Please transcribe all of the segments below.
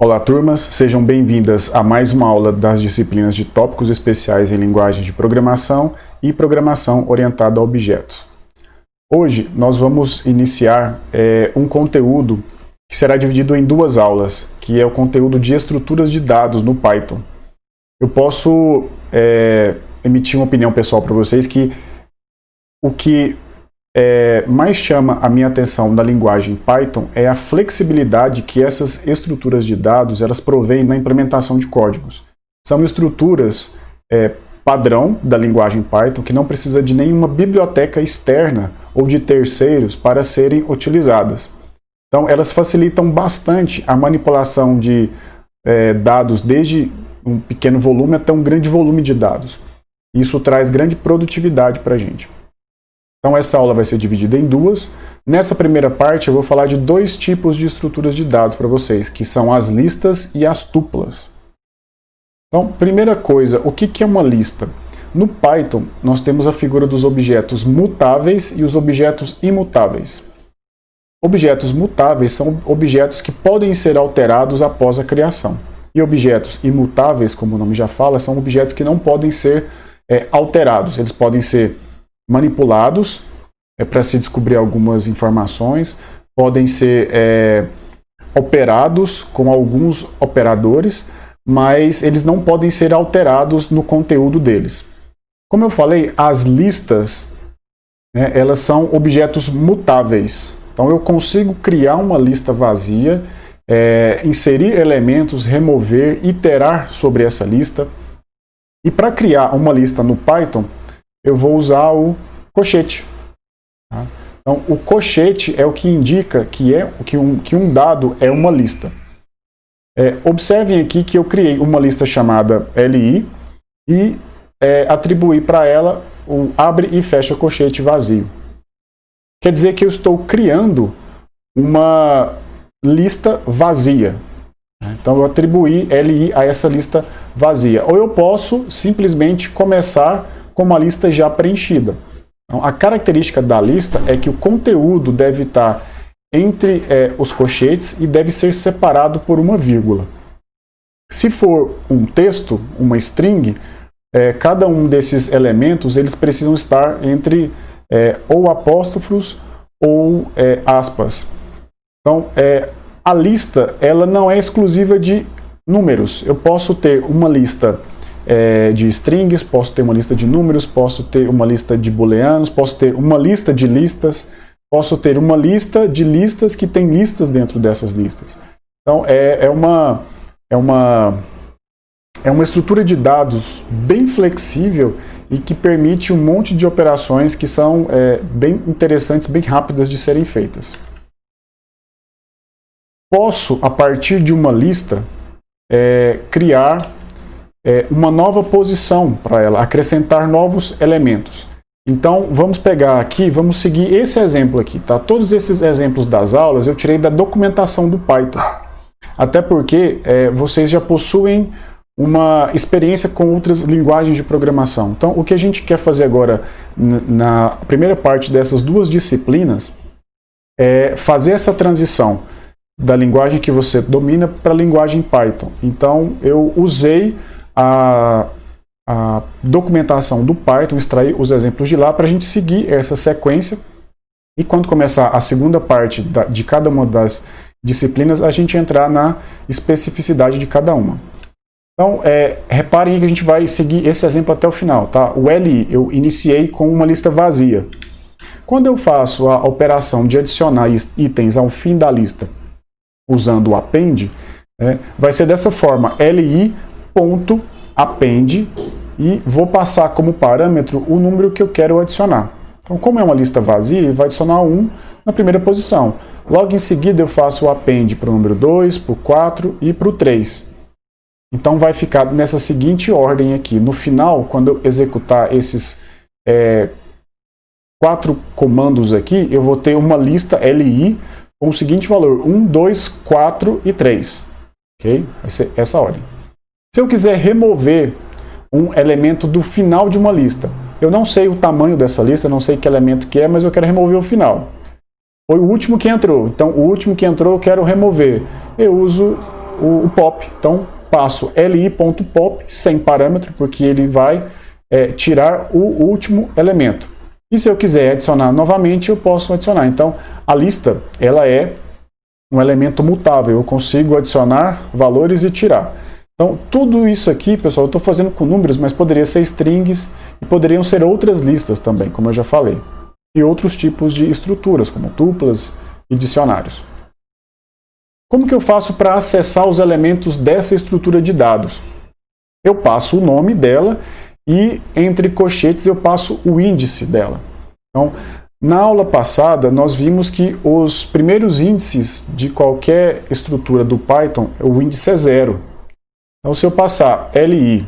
Olá, turmas, sejam bem-vindas a mais uma aula das disciplinas de tópicos especiais em linguagem de programação e programação orientada a objetos. Hoje nós vamos iniciar um conteúdo que será dividido em duas aulas, que é o conteúdo de estruturas de dados no Python. Eu posso emitir uma opinião pessoal para vocês que o que mais chama a minha atenção da linguagem Python é a flexibilidade que essas estruturas de dados elas provêm na implementação de códigos. São estruturas padrão da linguagem Python que não precisa de nenhuma biblioteca externa ou de terceiros para serem utilizadas. Então elas facilitam bastante a manipulação de dados desde um pequeno volume até um grande volume de dados. Isso traz grande produtividade para a gente. Então essa aula vai ser dividida em duas. Nessa primeira parte eu vou falar de dois tipos de estruturas de dados para vocês, que são as listas e as tuplas. Então, primeira coisa, o que é uma lista? No Python nós temos a figura dos objetos mutáveis e os objetos imutáveis. Objetos mutáveis são objetos que podem ser alterados após a criação. E objetos imutáveis, como o nome já fala, são objetos que não podem ser alterados. Eles podem ser manipulados para se descobrir algumas informações, podem ser operados com alguns operadores, mas eles não podem ser alterados no conteúdo deles. Como eu falei, as listas, elas são objetos mutáveis. Então eu consigo criar uma lista vazia, inserir elementos, remover, iterar sobre essa lista. E para criar uma lista no Python, eu vou usar o colchete. Tá? Então, o colchete é o que indica que um dado é uma lista. Observem aqui que eu criei uma lista chamada LI e atribuí para ela o abre e fecha colchete vazio. Quer dizer que eu estou criando uma lista vazia. Então, eu atribuí LI a essa lista vazia. Ou eu posso simplesmente começar com uma lista já preenchida. Então, a característica da lista é que o conteúdo deve estar entre os colchetes e deve ser separado por uma vírgula. Se for um texto, uma string, cada um desses elementos eles precisam estar entre ou apóstrofos ou aspas. Então, a lista ela não é exclusiva de números. Eu posso ter uma lista de strings, posso ter uma lista de números, posso ter uma lista de booleanos, posso ter uma lista de listas, posso ter uma lista de listas que tem listas dentro dessas listas. Então é uma estrutura de dados bem flexível e que permite um monte de operações que são bem interessantes, bem rápidas de serem feitas. Posso, a partir de uma lista, criar uma nova posição para ela, acrescentar novos elementos. Então, vamos pegar aqui, vamos seguir esse exemplo aqui, tá? Todos esses exemplos das aulas eu tirei da documentação do Python. Até porque vocês já possuem uma experiência com outras linguagens de programação. Então, o que a gente quer fazer agora, na primeira parte dessas duas disciplinas, é fazer essa transição da linguagem que você domina para a linguagem Python. Então, eu usei a documentação do Python, extrair os exemplos de lá para a gente seguir essa sequência e quando começar a segunda parte de cada uma das disciplinas, a gente entrar na especificidade de cada uma. Então, reparem que a gente vai seguir esse exemplo até o final. Tá? O LI eu iniciei com uma lista vazia. Quando eu faço a operação de adicionar itens ao fim da lista usando o append, vai ser dessa forma, li.append, e vou passar como parâmetro o número que eu quero adicionar. Então, como é uma lista vazia, ele vai adicionar 1 na primeira posição. Logo em seguida eu faço o append para o número 2, para o 4 e para o 3. Então vai ficar nessa seguinte ordem aqui. No final, quando eu executar esses 4 comandos aqui, eu vou ter uma lista LI com o seguinte valor, 1, 2, 4 e 3. Okay? Vai ser essa ordem. Se eu quiser remover um elemento do final de uma lista, eu não sei o tamanho dessa lista, não sei que elemento que é, mas eu quero remover o final. Foi o último que entrou, então o último que entrou eu quero remover. Eu uso o pop. Então, passo li.pop sem parâmetro, porque ele vai tirar o último elemento. E se eu quiser adicionar novamente, eu posso adicionar. Então, a lista ela é um elemento mutável. Eu consigo adicionar valores e tirar. Então, tudo isso aqui, pessoal, eu estou fazendo com números, mas poderia ser strings e poderiam ser outras listas também, como eu já falei. E outros tipos de estruturas, como tuplas e dicionários. Como que eu faço para acessar os elementos dessa estrutura de dados? Eu passo o nome dela e entre colchetes eu passo o índice dela. Então, na aula passada nós vimos que os primeiros índices de qualquer estrutura do Python, o índice é 0. Então, se eu passar li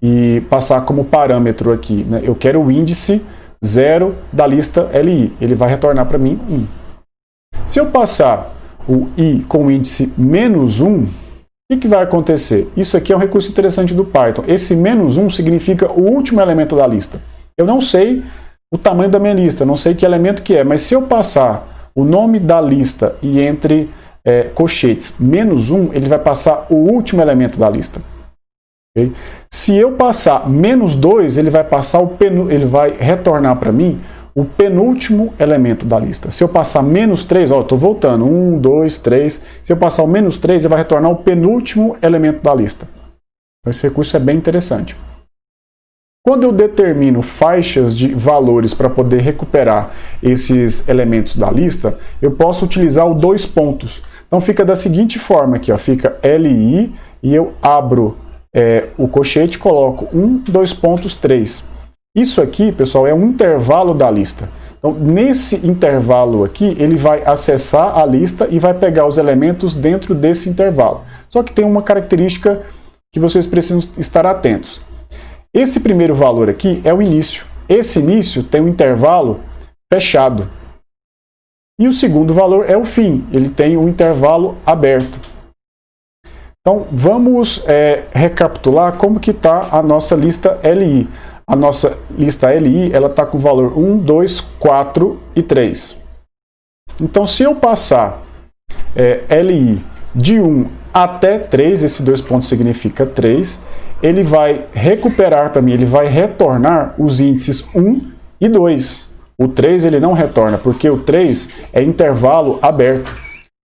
e passar como parâmetro aqui, né, eu quero o índice 0 da lista li, ele vai retornar para mim 1. Se eu passar o i com o índice -1, o que vai acontecer? Isso aqui é um recurso interessante do Python. Esse -1 significa o último elemento da lista. Eu não sei o tamanho da minha lista, não sei que elemento que é, mas se eu passar o nome da lista e entre colchetes -1, ele vai passar o último elemento da lista. Okay? Se eu passar -2, ele vai passar ele vai retornar para mim o penúltimo elemento da lista. Se eu passar -3, ó, estou voltando, 1, 2, 3. Se eu passar o -3, ele vai retornar o penúltimo elemento da lista. Esse recurso é bem interessante. Quando eu determino faixas de valores para poder recuperar esses elementos da lista, eu posso utilizar o 2 pontos. Então fica da seguinte forma aqui, ó, fica li e eu abro o colchete, coloco 1, 2 pontos, 3. Isso aqui, pessoal, é um intervalo da lista. Então, nesse intervalo aqui, ele vai acessar a lista e vai pegar os elementos dentro desse intervalo. Só que tem uma característica que vocês precisam estar atentos. Esse primeiro valor aqui é o início. Esse início tem um intervalo fechado. E o segundo valor é o fim. Ele tem um intervalo aberto. Então, vamos recapitular como que está a nossa lista li. A nossa lista li está com o valor 1, 2, 4 e 3. Então, se eu passar li de 1 até 3, esse 2 pontos significa 3, ele vai recuperar para mim, ele vai retornar os índices 1 e 2. O 3 ele não retorna, porque o 3 é intervalo aberto.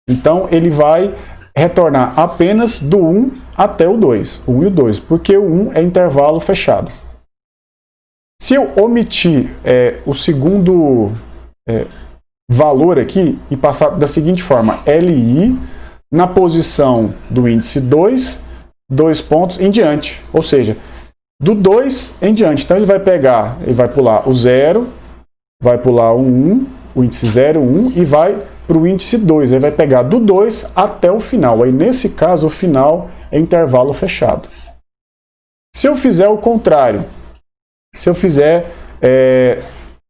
Então, ele vai retornar apenas do 1 até o 2, o 1 e o 2, porque o 1 é intervalo fechado. Se eu omitir o segundo valor aqui e passar da seguinte forma, li na posição do índice 2, 2 pontos em diante, ou seja, do 2 em diante. Então ele vai pegar, ele vai pular o 0, vai pular o 1, o índice 0, 1 e vai para o índice 2. Ele vai pegar do 2 até o final. Aí nesse caso o final é intervalo fechado. Se eu fizer o contrário, se eu fizer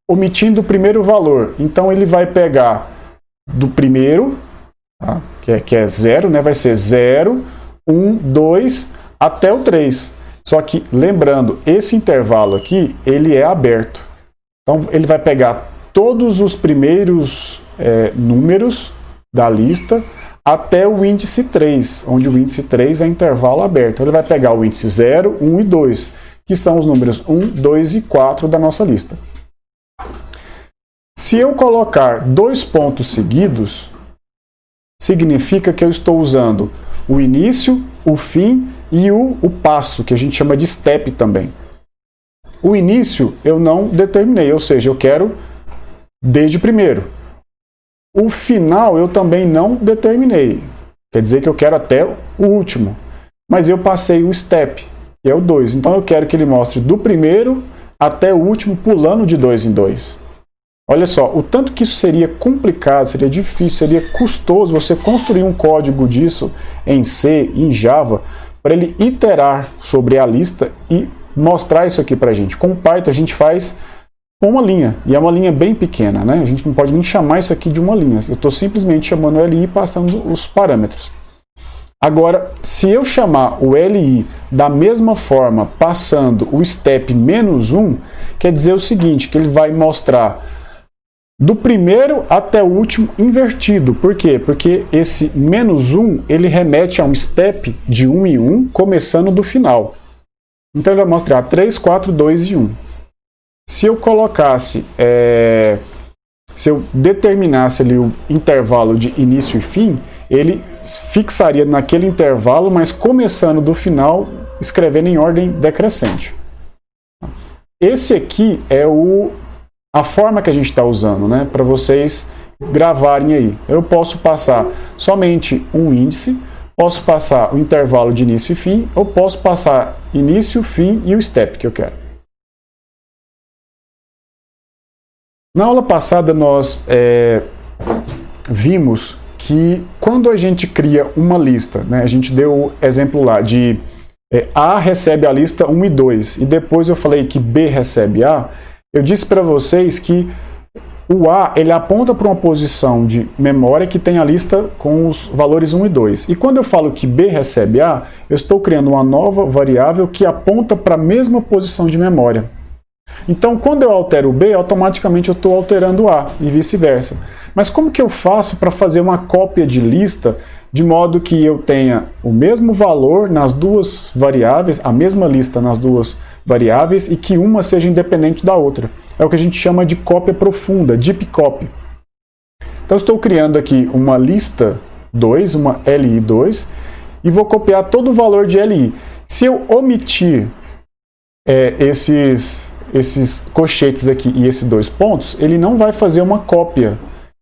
omitindo o primeiro valor, então ele vai pegar do primeiro, tá? que é 0, né? Vai ser 0, 1, 2 até o 3. Só que, lembrando, esse intervalo aqui, ele é aberto. Então, ele vai pegar todos os primeiros números da lista até o índice 3, onde o índice 3 é intervalo aberto. Então, ele vai pegar o índice 0, 1 e 2, que são os números 1, 2 e 4 da nossa lista. Se eu colocar 2 pontos seguidos, significa que eu estou usando o início, o fim e o passo, que a gente chama de step também. O início eu não determinei, ou seja, eu quero desde o primeiro. O final eu também não determinei, quer dizer que eu quero até o último, mas eu passei o step, que é o 2. Então eu quero que ele mostre do primeiro até o último, pulando de 2 em 2. Olha só, o tanto que isso seria complicado, seria difícil, seria custoso você construir um código disso em C, em Java, para ele iterar sobre a lista e mostrar isso aqui para a gente. Com o Python a gente faz com uma linha, e é uma linha bem pequena, né? A gente não pode nem chamar isso aqui de uma linha. Eu estou simplesmente chamando o li e passando os parâmetros. Agora, se eu chamar o li da mesma forma, passando o step -1, quer dizer o seguinte, que ele vai mostrar do primeiro até o último invertido. Por quê? Porque esse -1 ele remete a um step de 1 em 1, começando do final. Então ele vai mostrar 3, 4, 2 e 1. Se eu colocasse, se eu determinasse ali o intervalo de início e fim, ele fixaria naquele intervalo, mas começando do final, escrevendo em ordem decrescente. Esse aqui é a forma que a gente está usando, né, para vocês gravarem aí. Eu posso passar somente um índice, posso passar o intervalo de início e fim, ou posso passar início, fim e o step que eu quero. Na aula passada nós vimos que quando a gente cria uma lista, né, a gente deu o exemplo lá de A recebe a lista 1 e 2, e depois eu falei que B recebe A, eu disse para vocês que o A ele aponta para uma posição de memória que tem a lista com os valores 1 e 2. E quando eu falo que B recebe A, eu estou criando uma nova variável que aponta para a mesma posição de memória. Então, quando eu altero o B, automaticamente eu estou alterando o A e vice-versa. Mas como que eu faço para fazer uma cópia de lista de modo que eu tenha o mesmo valor nas duas variáveis, a mesma lista nas duas variáveis e que uma seja independente da outra? É o que a gente chama de cópia profunda, deep copy. Então, estou criando aqui uma lista 2, uma LI2, e vou copiar todo o valor de LI. Se eu omitir esses cochetes aqui e esses 2 pontos, ele não vai fazer uma cópia.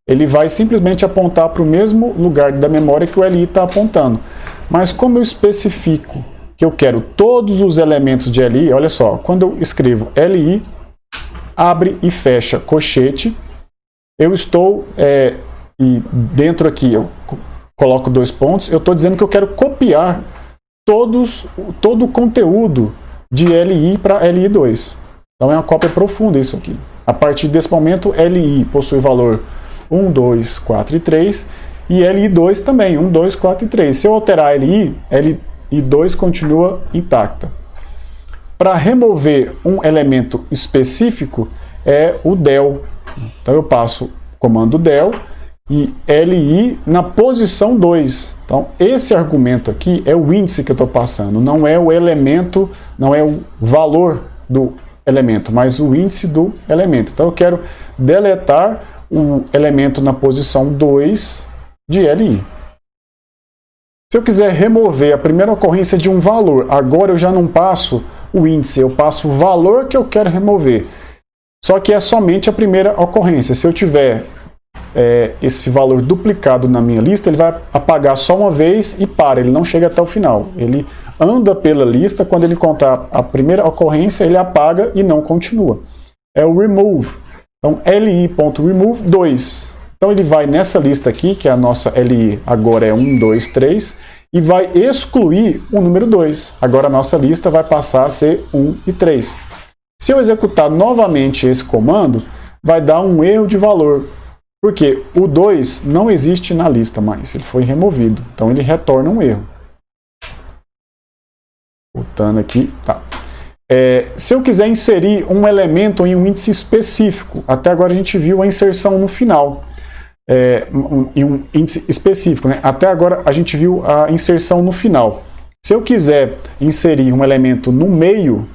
Ele vai simplesmente apontar para o mesmo lugar da memória que o LI está apontando. Mas como eu especifico que eu quero todos os elementos de LI, olha só, quando eu escrevo LI, abre e fecha cochete, eu estou, e dentro aqui eu coloco 2 pontos, eu estou dizendo que eu quero copiar todo o conteúdo de LI para LI2. Então é uma cópia profunda isso aqui. A partir desse momento, LI possui valor 1, 2, 4 e 3, e LI2 também, 1, 2, 4 e 3. Se eu alterar LI, LI2 continua intacta. Para remover um elemento específico, é o del. Então eu passo o comando del e LI na posição 2. Então esse argumento aqui é o índice que eu estou passando, não é o elemento, não é o valor do elemento, mas o índice do elemento. Então eu quero deletar o elemento na posição 2 de LI. Se eu quiser remover a primeira ocorrência de um valor, agora eu já não passo o índice, eu passo o valor que eu quero remover. Só que é somente a primeira ocorrência. Se eu tiver esse valor duplicado na minha lista, ele vai apagar só uma vez e para, ele não chega até o final. Ele anda pela lista, quando ele contar a primeira ocorrência, ele apaga e não continua. É o remove. Então, li.remove 2. Então, ele vai nessa lista aqui, que é a nossa LI agora é 1, 2, 3, e vai excluir o número 2. Agora a nossa lista vai passar a ser 1 e 3. Se eu executar novamente esse comando, vai dar um erro de valor, porque o 2 não existe na lista mais, ele foi removido. Então, ele retorna um erro. Voltando aqui, tá. Se eu quiser inserir um elemento em um índice específico, até agora a gente viu a inserção no final, em um índice específico, né? Até agora a gente viu a inserção no final. Se eu quiser inserir um elemento no meio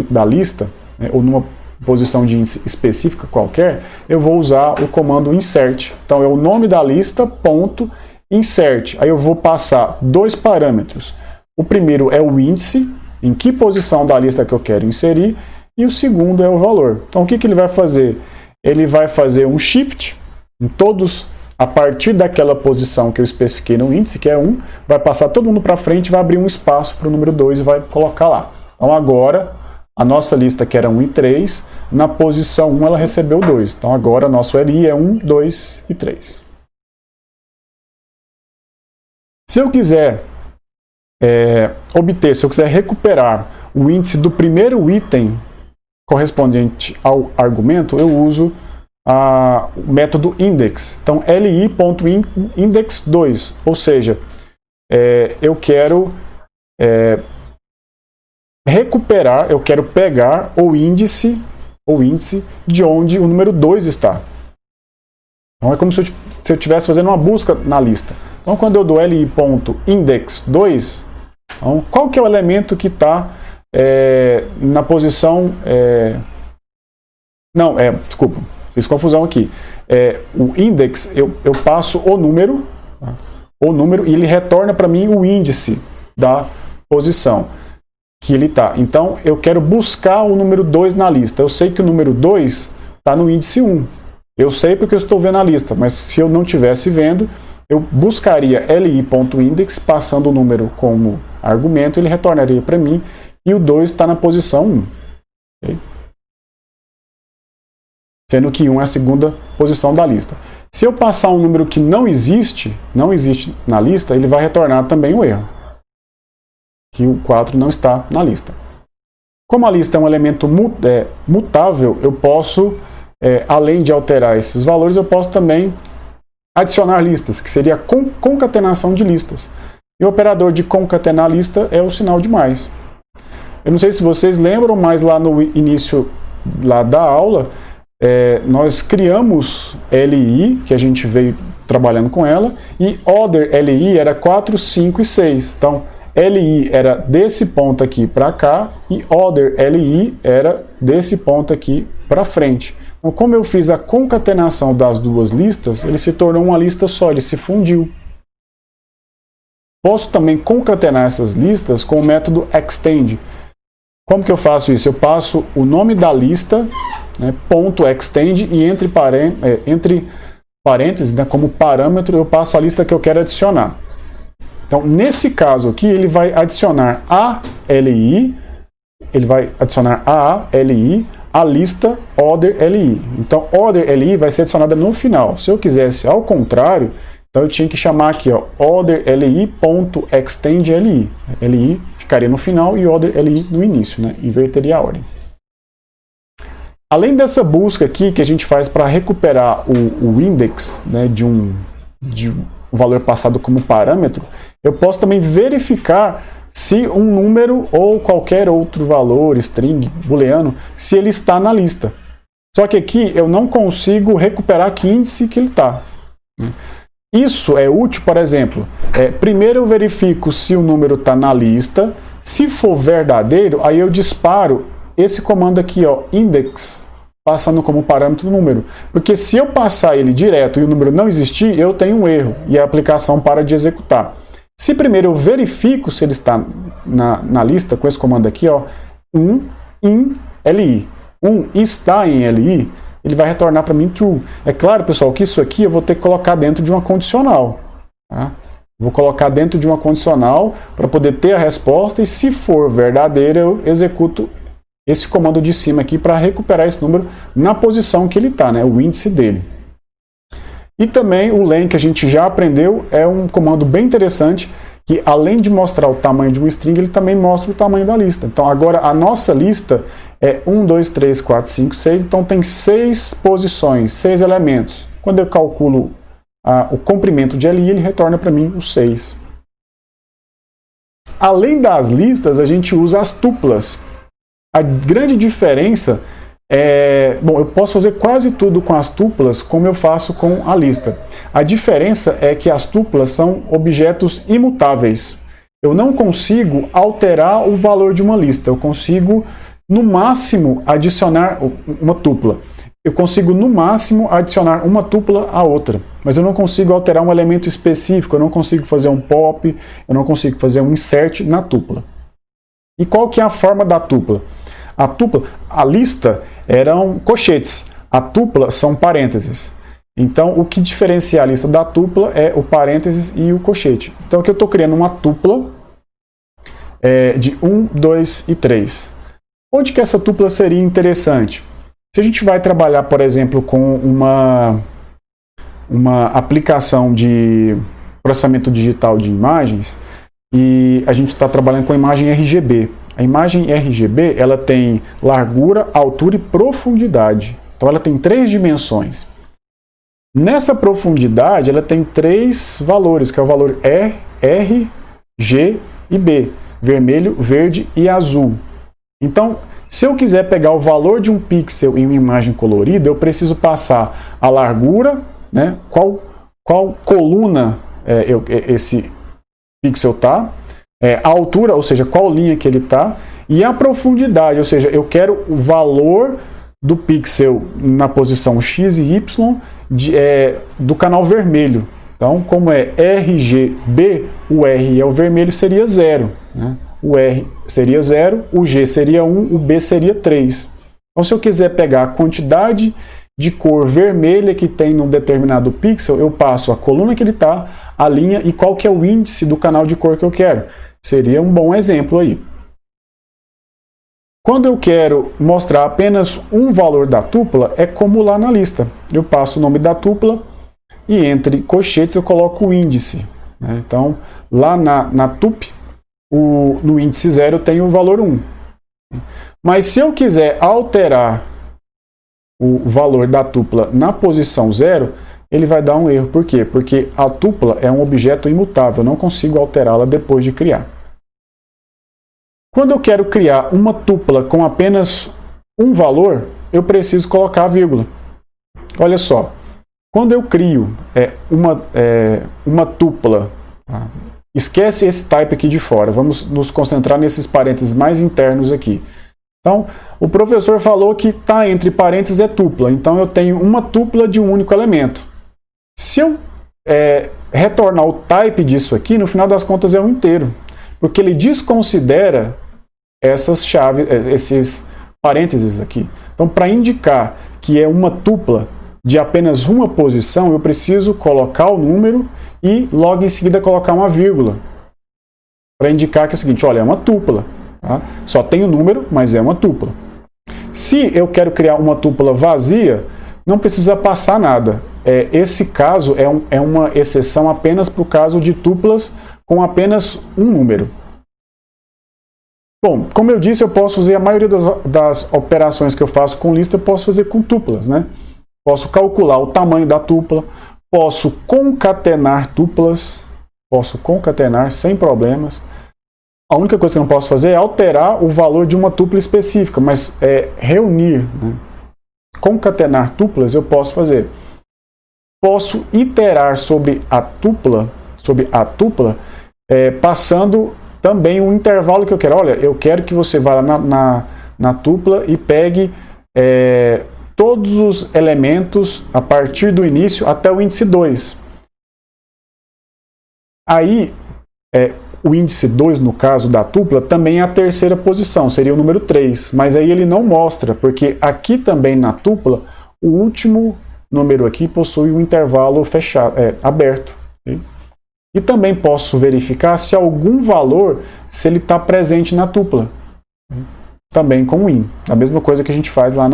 da lista, né, ou numa posição de índice específica qualquer, eu vou usar o comando insert. Então é o nome da lista, ponto, insert. Aí eu vou passar 2 parâmetros. O primeiro é o índice, em que posição da lista que eu quero inserir, e o segundo é o valor. Então o que ele vai fazer? Ele vai fazer um shift em todos, a partir daquela posição que eu especifiquei no índice, que é 1, vai passar todo mundo para frente, vai abrir um espaço para o número 2 e vai colocar lá. Então agora, a nossa lista que era 1 e 3, na posição 1 ela recebeu 2. Então agora nosso LI é 1, 2 e 3. Se eu quiser se eu quiser recuperar o índice do primeiro item correspondente ao argumento, eu uso o método index. Então, li.index2, ou seja, eu quero recuperar, eu quero pegar o índice de onde o número 2 está. Então é como se eu estivesse fazendo uma busca na lista. Então quando eu dou li.index2, então, qual que é o elemento que está na posição... desculpa, fiz confusão aqui. O index, eu passo o número, tá? E ele retorna para mim o índice da posição que ele está. Então, eu quero buscar o número 2 na lista. Eu sei que o número 2 está no índice 1. Eu sei porque eu estou vendo a lista, mas se eu não estivesse vendo, eu buscaria li.index, passando o número como argumento, ele retornaria para mim, e o 2 está na posição 1. Okay? Sendo que 1 é a segunda posição da lista. Se eu passar um número que não existe na lista, ele vai retornar também o erro, que o 4 não está na lista. Como a lista é um elemento mutável, eu posso, além de alterar esses valores, eu posso também adicionar listas, que seria a concatenação de listas. E o operador de concatenar lista é o sinal de mais. Eu não sei se vocês lembram, mas lá no início da aula, nós criamos LI, que a gente veio trabalhando com ela, e order LI era 4, 5 e 6. Então, LI era desse ponto aqui para cá, e order LI era desse ponto aqui para frente. Então, como eu fiz a concatenação das duas listas, ele se tornou uma lista só, ele se fundiu. Posso também concatenar essas listas com o método extend. Como que eu faço isso? Eu passo o nome da lista, ponto extend, e entre parênteses, como parâmetro, eu passo a lista que eu quero adicionar. Então, nesse caso aqui, ele vai adicionar a LI, a lista order LI. Então, order LI vai ser adicionada no final. Se eu quisesse ao contrário, então eu tinha que chamar aqui, order li.extend LI. LI ficaria no final e order LI no início, inverteria a ordem. Além dessa busca aqui que a gente faz para recuperar o index, de um valor passado como parâmetro, eu posso também verificar se um número ou qualquer outro valor, string, booleano, se ele está na lista. Só que aqui eu não consigo recuperar que índice que ele está. Isso é útil, por exemplo, primeiro eu verifico se o número está na lista. Se for verdadeiro, aí eu disparo esse comando aqui, index, passando como parâmetro o número. Porque se eu passar ele direto e o número não existir, eu tenho um erro e a aplicação para de executar. Se primeiro eu verifico se ele está na lista, com esse comando aqui, 1 in LI, 1 está em LI, ele vai retornar para mim true. É claro, pessoal, que isso aqui eu vou ter que colocar dentro de uma condicional. Tá? Vou colocar dentro de uma condicional para poder ter a resposta, e se for verdadeira, eu executo esse comando de cima aqui para recuperar esse número na posição que ele está, o índice dele. E também o len, que a gente já aprendeu, é um comando bem interessante, que além de mostrar o tamanho de um string, ele também mostra o tamanho da lista. Então agora a nossa lista é 1, 2, 3, 4, 5, 6, então tem 6 posições, 6 elementos. Quando eu calculo o comprimento de LI, ele retorna para mim os 6. Além das listas, a gente usa as tuplas. A grande diferença eu posso fazer quase tudo com as tuplas como eu faço com a lista. A diferença é que as tuplas são objetos imutáveis. Eu não consigo alterar o valor de uma lista. Eu consigo, no máximo, adicionar uma tupla. Eu consigo, no máximo, adicionar uma tupla a outra. Mas eu não consigo alterar um elemento específico. Eu não consigo fazer um pop. Eu não consigo fazer um insert na tupla. E qual que é a forma da tupla? A lista eram colchetes, a tupla são parênteses. Então, o que diferencia a lista da tupla é o parênteses e o colchete. Então, aqui eu estou criando uma tupla de 1, 2 e 3. Onde que essa tupla seria interessante? Se a gente vai trabalhar, por exemplo, com uma aplicação de processamento digital de imagens, e a gente está trabalhando com a imagem RGB. A imagem RGB, ela tem largura, altura e profundidade. Então ela tem 3 dimensões. Nessa profundidade, ela tem 3 valores, que é o valor R, G e B. Vermelho, verde e azul. Então, se eu quiser pegar o valor de um pixel em uma imagem colorida, eu preciso passar a largura né, qual coluna esse pixel está, a altura, ou seja, qual linha que ele está, e a profundidade, ou seja, eu quero o valor do pixel na posição X e Y do canal vermelho. Então, como é RGB, o R é o vermelho, seria 0. Né? O R seria 0, o G seria 1, o B seria 3. Então, se eu quiser pegar a quantidade de cor vermelha que tem num determinado pixel, eu passo a coluna que ele está, a linha e qual que é o índice do canal de cor que eu quero. Seria um bom exemplo aí. Quando eu quero mostrar apenas um valor da tupla, é como lá na lista. Eu passo o nome da tupla e entre colchetes eu coloco o índice. Né? Então, lá na tup, no índice 0 eu tenho o valor 1. Mas se eu quiser alterar o valor da tupla na posição 0, ele vai dar um erro. Por quê? Porque a tupla é um objeto imutável, eu não consigo alterá-la depois de criar. Quando eu quero criar uma tupla com apenas um valor, eu preciso colocar a vírgula. Olha só, quando eu crio uma tupla, esquece esse type aqui de fora, vamos nos concentrar nesses parênteses mais internos aqui. Então, o professor falou que está entre parênteses é tupla, então eu tenho uma tupla de um único elemento. Se eu retornar o type disso aqui, no final das contas é um inteiro, porque ele desconsidera esses parênteses aqui. Então, para indicar que é uma tupla de apenas uma posição, eu preciso colocar o número e logo em seguida colocar uma vírgula, para indicar que é o seguinte, olha, é uma tupla. Tá? Só tem o número, mas é uma tupla. Se eu quero criar uma tupla vazia, não precisa passar nada. Esse caso é uma exceção apenas para o caso de tuplas com apenas um número. Bom, como eu disse, eu posso fazer a maioria das operações que eu faço com lista, eu posso fazer com tuplas, né? Posso calcular o tamanho da tupla, posso concatenar tuplas, posso concatenar sem problemas. A única coisa que eu não posso fazer é alterar o valor de uma tupla específica, mas reunir, né? Concatenar tuplas eu posso fazer. Posso iterar sobre a tupla, passando também o intervalo que eu quero. Olha, eu quero que você vá lá na tupla e pegue todos os elementos a partir do início até o índice 2. Aí, o índice 2, no caso da tupla, também é a terceira posição, seria o número 3. Mas aí ele não mostra, porque aqui também na tupla, o último número aqui possui um intervalo fechado, aberto. Okay? E também posso verificar se algum valor, se ele está presente na tupla. Também com o in. A mesma coisa que a gente faz lá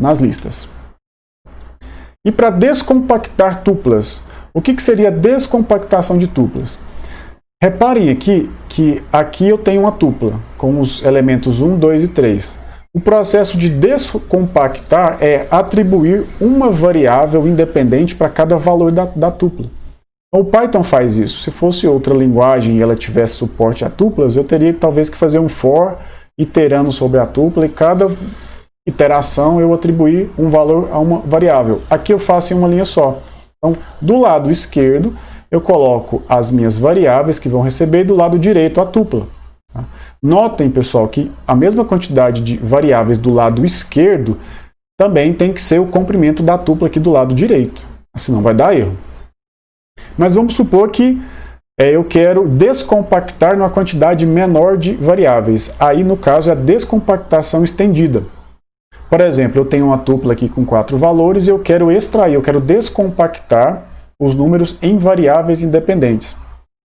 nas listas. E para descompactar tuplas, o que seria descompactação de tuplas? Reparem aqui que aqui eu tenho uma tupla com os elementos 1, 2 e 3. O processo de descompactar é atribuir uma variável independente para cada valor da tupla. O Python faz isso. Se fosse outra linguagem e ela tivesse suporte a tuplas, eu teria talvez que fazer um for iterando sobre a tupla e cada iteração eu atribuir um valor a uma variável. Aqui eu faço em uma linha só. Então, do lado esquerdo, eu coloco as minhas variáveis que vão receber e do lado direito a tupla. Tá? Notem, pessoal, que a mesma quantidade de variáveis do lado esquerdo também tem que ser o comprimento da tupla aqui do lado direito. Senão vai dar erro. Mas vamos supor que eu quero descompactar numa quantidade menor de variáveis. Aí, no caso, é a descompactação estendida. Por exemplo, eu tenho uma tupla aqui com 4 valores e eu quero extrair, eu quero descompactar os números em variáveis independentes.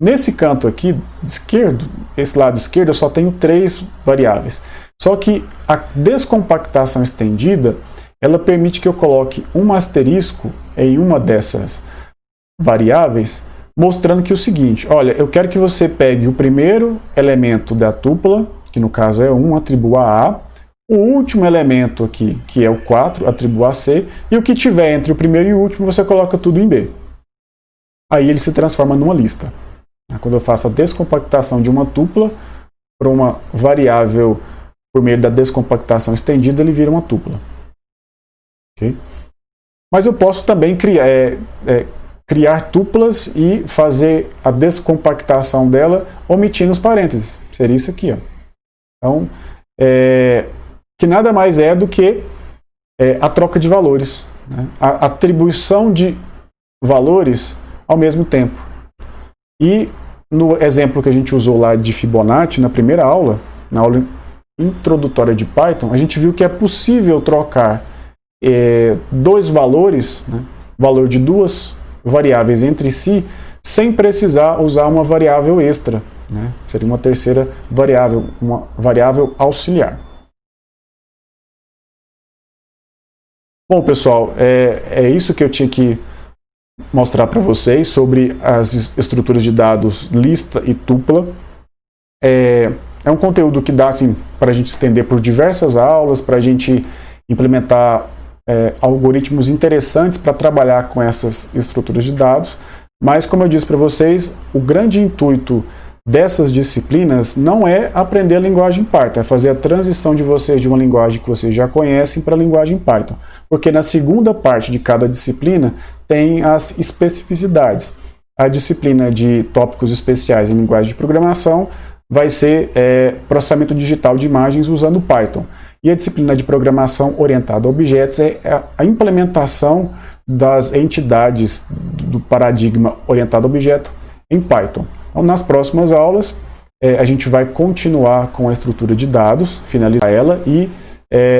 Nesse canto aqui esquerdo, esse lado esquerdo, eu só tenho 3 variáveis. Só que a descompactação estendida, ela permite que eu coloque um asterisco em uma dessas variáveis, mostrando que é o seguinte, olha, eu quero que você pegue o primeiro elemento da tupla, que no caso é 1, atribua a A, o último elemento aqui, que é o 4, atribua a C, e o que tiver entre o primeiro e o último, você coloca tudo em B. Aí ele se transforma numa lista. Quando eu faço a descompactação de uma tupla para uma variável por meio da descompactação estendida, ele vira uma tupla. Okay? Mas eu posso também criar tuplas e fazer a descompactação dela omitindo os parênteses. Seria isso aqui. Ó. Então, que nada mais é do que a troca de valores, né? A atribuição de valores ao mesmo tempo. E no exemplo que a gente usou lá de Fibonacci, na primeira aula, na aula introdutória de Python, a gente viu que é possível trocar dois valores, né, valor de duas variáveis entre si, sem precisar usar uma variável extra, né? Seria uma terceira variável, uma variável auxiliar. Bom, pessoal, é isso que eu tinha que mostrar para vocês sobre as estruturas de dados lista e tupla. É um conteúdo que dá assim, para a gente estender por diversas aulas, para a gente implementar algoritmos interessantes para trabalhar com essas estruturas de dados. Mas, como eu disse para vocês, o grande intuito dessas disciplinas não é aprender a linguagem Python, é fazer a transição de vocês de uma linguagem que vocês já conhecem para a linguagem Python. Porque na segunda parte de cada disciplina tem as especificidades. A disciplina de tópicos especiais em linguagem de programação vai ser processamento digital de imagens usando Python. E a disciplina de programação orientada a objetos é a implementação das entidades do paradigma orientado a objeto em Python. Então, nas próximas aulas, a gente vai continuar com a estrutura de dados, finalizar ela e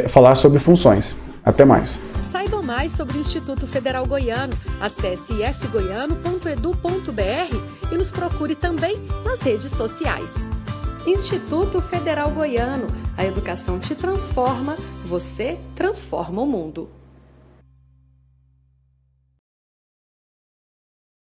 falar sobre funções. Até mais! Saiba mais sobre o Instituto Federal Goiano. Acesse ifgoiano.edu.br e nos procure também nas redes sociais. Instituto Federal Goiano. A educação te transforma, você transforma o mundo.